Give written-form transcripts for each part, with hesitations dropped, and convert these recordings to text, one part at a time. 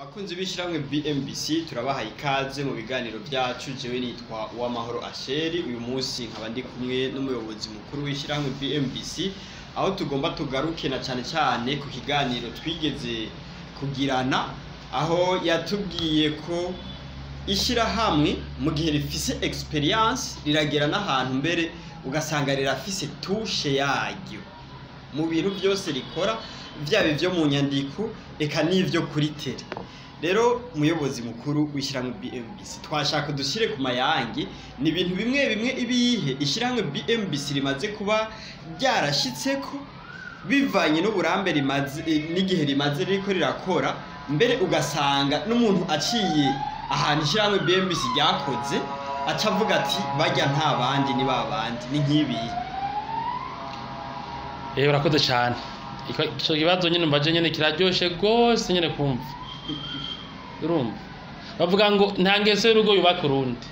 Bakunzi b'ishiramwe BMBC turabaha ikaze mu biganiro byacu. Jewe nitwa Uwamahoro Asheri. Uyu munsi nkaba ndi kumwe n'umuyobozi mukuru w'ishiramwe BMBC, aho tugomba tugaruke na cyane ku kiganiro twigeze kugirana, aho yatubwiye ko ishirahamwe mu gihe rifise experience riragera n'ahantu mbere ugasanga rirafise touche yaryo mu bintu byose rikora, vyabe byo mu nyandiko eka n'ivyo kuri tele. Rero umuyobozi mukuru w'ishiramwe BMBC twashaka dushire ku mayangi ni ibintu bimwe bimwe ibihe ishiramwe BMBC rimaze kuba byarashitseko bivanye n'uburambe rimaze n'igihe rimaze riko rirakora, mbere ugasanga n'umuntu aciye ahantu ishiramwe BMBC ryakoze acavuga ati bajya nta bandi ni babandi ni nkibiye. Urakoze cyane. Ico kibazo nyine mbaje nyine kiraryoshe gose nyine kumva. Urumva bavuga ngo nta ngeso y'urugo yubaka urundi.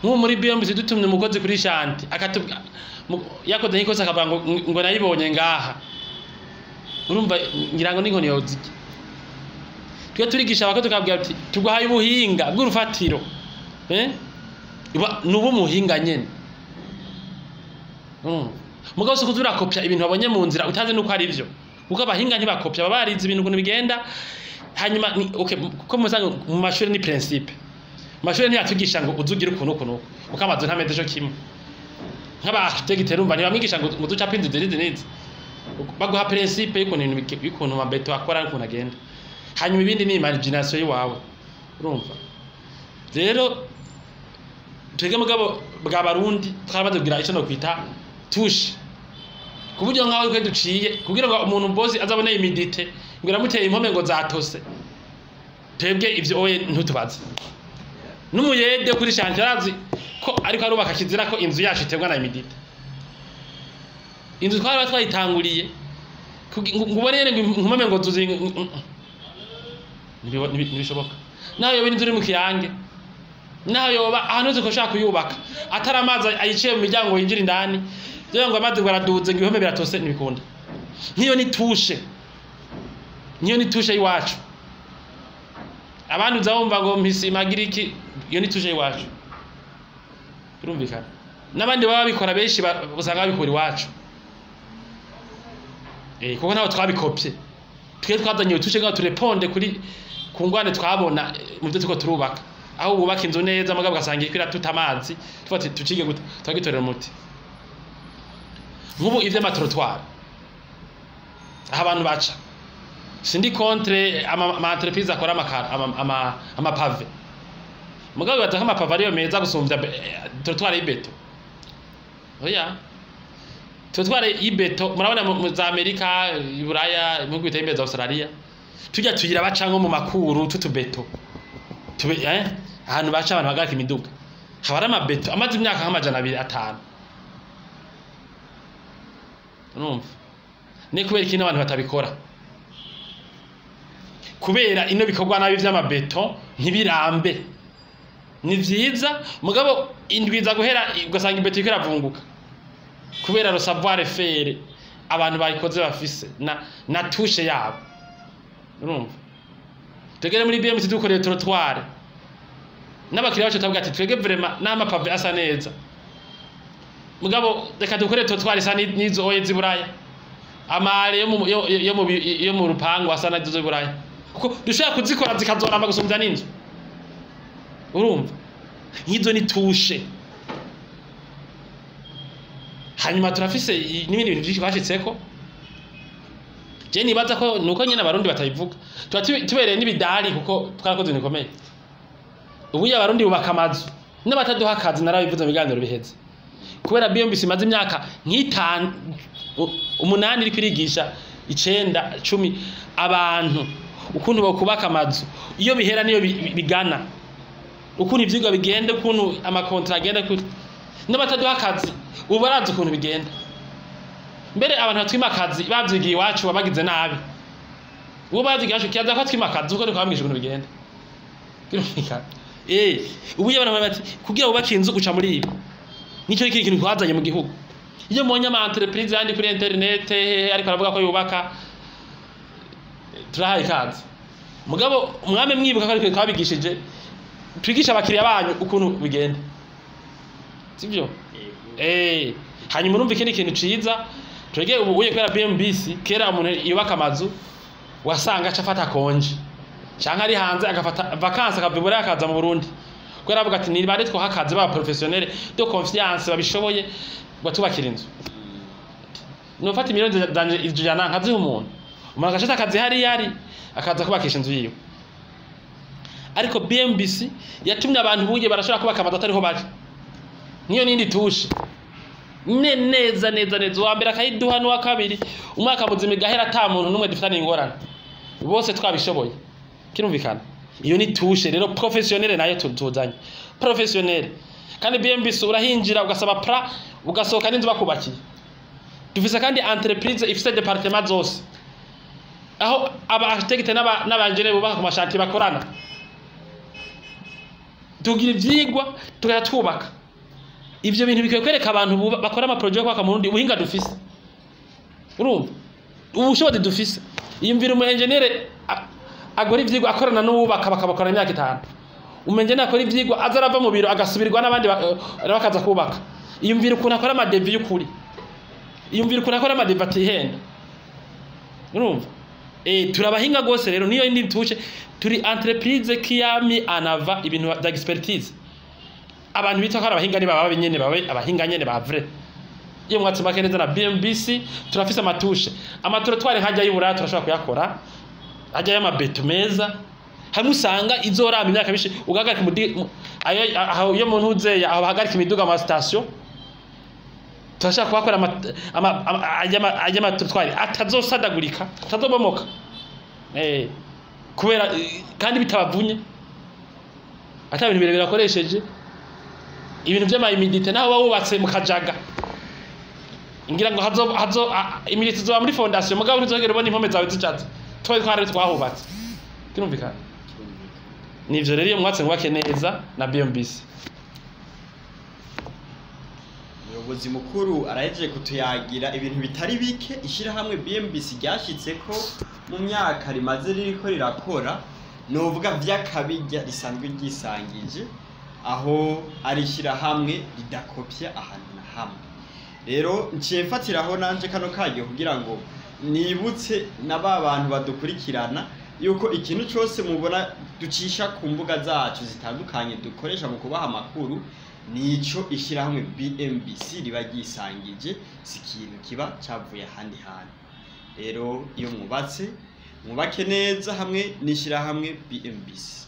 Nko muri BMBC dutumye umukozi kuri shanti akatubwa yakoze nk'ikosa akavuga ngo nayibonye ngaha. Urumva ngira ngo ninko niyoziki. Twe turigisha abakozi tukabwira ati tuguhaye ubuhinga bw'urufatiro. Nubu muhinga nyene. Mugabo se kuzura kopya ibintu babonye mu nzira utazi nuko ari byo. Kuko abahinga ntibakopya babarize ibintu ukuntu bigenda. Hanyuma okay, kuko musanga mu mashuri ni principe. Mashuri ntiyatugisha ngo uzugira ukuntu uko amazu ntameze cyo kimwe. Nk'abaarchitect rumva ntibamwigisha ngo ducapa inzu neza. Baguha principe y'ukuntu mabeto akora n'ukuntu agenda. Hanyuma ibindi ni imagination yiwawe. Urumva? Rero twege mugabo bwa barundi twabadubwira icyo no kwita touche. Kuburyo nkaho kwe duciye kugira ngo umuntu bosi azabone imidite ngira muteye impome ngo zatose. Twebwe ivyo oye ntutubaze. Numuyede kuri shantarazi ko ariko arubaka kizira ko inzu yacu itegwa na imidite. Inzu twari twayitanguriye ngubone impome ngo tuzi nibishoboka. Naho yobe inzu iri mu kiyange. Naho yoba ahantu ko shaka kuyubaka atari amazi ayiciye mu miryango yinjira indani. Dore ngo amazi baraduze ngo ibihome biratose nibikunda. Niyo ni touche. Niyo ni touche yiwacu. Abantu uzabumva ngo mpisi magiriki iyo ni touche yiwacu. Urumvikana. Nabandi baba bikora benshi usanga babikora iwacu. Kuko naho twabikopye. Twe twazanye touche ngo tureponde kuri kungwane twabona mu byo tuko turubaka. Aho ubaka inzu neza mugabo gasangiye kwira tutamazi tufate tucige gute twagitorera umuti. Nk'ubu ivyo amatrottoir aho abantu baca sindi contre ama entreprise akora ama pave mugabo bataka ama pave ariyo meza gusumvya trottoir y'ibeto. Oya trottoir y'ibeto murabona mu za Amerika Iburaya mu kwita imbeza Australia tujya tugira bacango mu makuru tutubeto tube ahantu baca abantu bagarika imiduga habara amabeto amazi imyaka nk'amajana 205. Urumva ne kubera iki n'abantu batabikora kubera ino bikorwa nabi vy'amabeto ntibirambe. Ni vyiza mugabo indwiza guhera ugasanga ibeto ikora vunguka kubera le savoir faire abantu bayikoze bafise na touche yabo. Urumva tegere muri BMBC dukoreye trottoir n'abakiriya bacu tabwa ati twege vraiment n'ama pave asa neza mugabo reka dukore trottoir isa nizo oye ziburaya amare yo mu rupango asa na zizo buraya kuko dushaka kuzikora zikazoramba gusumvya n'inzu. Urumva nkizo ni touche. Hanyuma turafise n'ibindi bintu byinshi bashitseko je nibaza ko nuko nyene abarundi batayivuga tubereye n'ibidari kuko twarakoze nikomeye. Ubu y'abarundi bubaka amazu n'abataduha akazi narabivuze mu biganiro biheze kubera BMBC imaze imyaka nk'itanu 8 iri kwigisha 9 10 abantu ukuntu bakubaka amazu iyo bihera niyo bigana ukuntu ivyigwa bigenda ukuntu amakontra agenda n'abataduha akazi ubu barazi ukuntu bigenda. Mbere abantu batwima akazi bavyigiye iwacu babagize nabi ubu bazigiye iwacu kiyaza ko twima akazi uko niko bamwishe ukuntu bigenda. Kirumvikana ubu y'abantu bati kugira ubaka inzu uca muri ibi nico kintu twazanye mu gihugu. Iyo monye ama entreprise yandi kuri internet ariko aravuga ko yubaka turahaye kazi mugabo umwami mwibuka ko ariko twabigishije twigisha abakiriya banyu ukuntu bigenda sivyo hanyuma urumva ikindi kintu ciza twege ubu uye kwera BMBC kera umuntu yubaka amazu wasanga acafata konje canke ari hanze agafata vacances akavibura akaza mu Burundi kwera avuga ati ni bande twahakaze ba professionnel de confiance babishoboye batubakira inzu nofata miliyoni zanje ijana nkazi umuntu agashata akazi hari yari akaza kubakisha inzu yiwe ariko BMBC yatumye abantu buye barashobora kubaka amazu atariho bari niyo nindi tushe neza wa mbere akayiduha n'uwa kabiri umwaka muzima igahera ata muntu n'umwe dufitanye ingorane bose twabishoboye kirumvikana iyo ni tushe rero professionnel nayo tuzanye professionnel kandi BMBC urahinjira ugasaba pra ugasohoka n'inzu bakubakiye dufise kandi entreprise ifise departement zose aho aba architect n'abanjene bubaka ku mashanti bakorana tugira ivyigwa tukatubaka ivyo bintu bikwiye kwereka abantu bakora ama project kwaka mu Burundi ubuhinga dufise urumva ubushobozi dufise iyumvira umu engineer agora ivyigwa akorana n'ubaka bakabakora imyaka 5 umenjene akora ivyigwa azarava mu biro agasubirwa n'abandi bakaza kubaka iyumvira ukuntu akora ama devi y'ukuri iyumvira ukuntu akora ama devi atihenda urumva turabahinga gose rero niyo indi tuce turi entreprise kiyami anava ibintu bya expertise abantu bita ko abahinga ni baba benyene bawe abahinga nyene ba vrai iyo mwatsumake neza na BMBC turafise amatushe amaturo twari nkajya y'ibura turashobora kuyakora ajya y'amabeto meza hamwe usanga izorama imyaka bishi ugagarika aho iyo muntu uzeye aho bahagarika imiduga ama station turashaka kubakora ajya amaturo twari atazosadagurika atazobomoka kubera kandi bitabavunye ata bintu birebera akoresheje ibintu by'amayimidite naho bawubatse mu kajaga ngira ngo hazo imidite zo muri fondation mugabo ntizogera ubona impome zawe zicatse twari twahubatse kirumvikana nivyo rero iyo mwatse ngwake neza na BMBC umuyobozi mukuru arahejeje kutuyagira ibintu bitari bike ishira hamwe BMBC ryashitseko mu myaka rimaze ririko rirakora novuga vy'akabijya risanzwe ryisangije aho arishira hamwe ridakopya ahantu na hamwe rero nciye mfatiraho nanje kano kagiye kugira ngo nibutse naba bantu badukurikirana yuko ikintu cyose mubona ducisha ku mbuga zacu zitandukanye dukoresha mu kubaha amakuru nico ishira hamwe BMBC riba ryisangije si ikintu kiba cavuye ahandi hantu rero iyo mwubake neza hamwe nishira hamwe BMBC